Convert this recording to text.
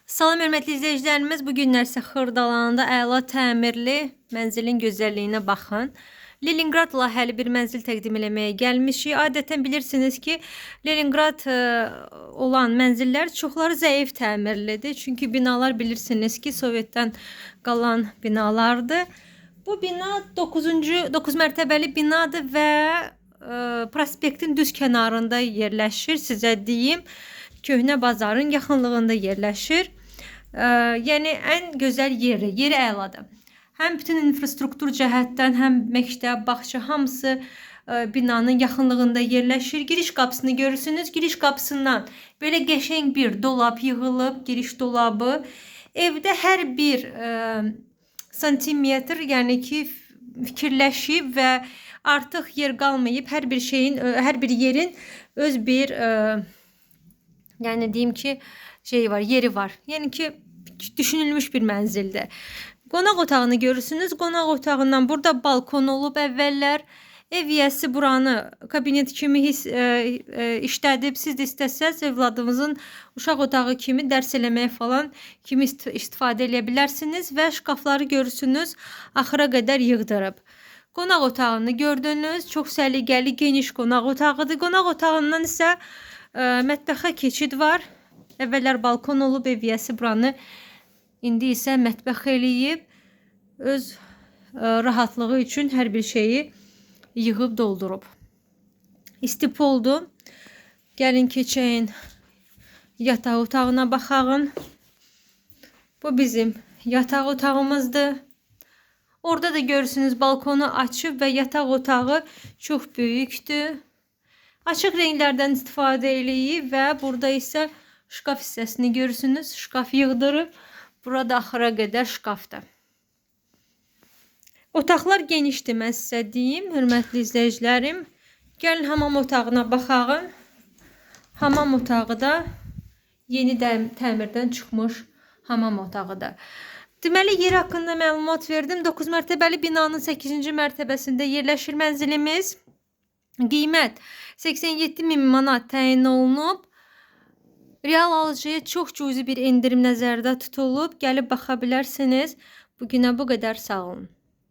Salam hörmətli izləyicilərimiz, bu günlər isə Xırdalanda əla təmirli mənzilin gözəlliyinə baxın. Leningrad layihəli bir mənzil təqdim eləməyə gəlmişik. Adətən bilirsiniz ki, Leningrad olan mənzillər çoxları zəif təmirlidir. Çünki binalar bilirsiniz ki, Sovetdən qalan binalardır. Bu bina 9 mərtəbəli binadır və prospektin düz kənarında yerləşir. Sizə deyim, Köhnə bazarın yaxınlığında yerləşir. Yəni ən gözəl yeri əladır. Həm bütün infrastruktur cəhətdən, həm məktəb, bağça hamısı binanın yaxınlığında yerləşir. Giriş qapısını görürsünüz. Giriş qapısından belə qəşəng bir dolab yığılıb, giriş dolabı. Evdə hər bir santimetr, yəni ki, fikirləşib və artıq yer qalmayıb. Hər bir yerin öz bir yəni deyim ki, yeri var. Yəni ki, düşünülmüş bir mənzildir. Qonaq otağını görürsünüz. Qonaq otağından burada balkon olub əvvəllər. Ev yiyəsi buranı kabinet kimi işlədib. Siz də istəsəz evladınızın uşaq otağı kimi dərs eləməyə falan kimi istifadə edə bilərsiniz və şkafları görürsünüz. Axıra qədər yığdırıb. Qonaq otağını gördünüz. Çox səliqəli, geniş qonaq otağıdır. Qonaq otağından isə mətbəxə keçid var. Əvvəllər balkon olub, ev yiyəsi buranı indi isə mətbəx eləyib. Öz rahatlığı üçün hər bir şeyi yığıb doldurub. İstip oldu. Gəlin keçəyin yataq otağına baxağın. Bu bizim yataq otağımızdır. Orada da görürsünüz balkonu açıb və yataq otağı çox böyükdür. Açıq rənglərdən istifadə eləyib və burada isə şkaf hissəsini görürsünüz. Şkaf yığdırıb. Burada axıra qədər şkafdır. Otaqlar genişdir, mən sizə deyim, hörmətli izləyicilərim. Gəlin hamam otağına baxağın. Hamam otağı da yeni təmirdən çıxmış hamam otağıdır. Deməli, yer haqqında məlumat verdim. 9 mərtəbəli binanın 8-ci mərtəbəsində yerləşir mənzilimiz. Qiymət 87.000 manat təyin olunub. Real alıcıya çox cüzi bir endirim nəzərdə tutulub. Gəlib baxa bilərsiniz. Bugünə bu qədər, sağ olun.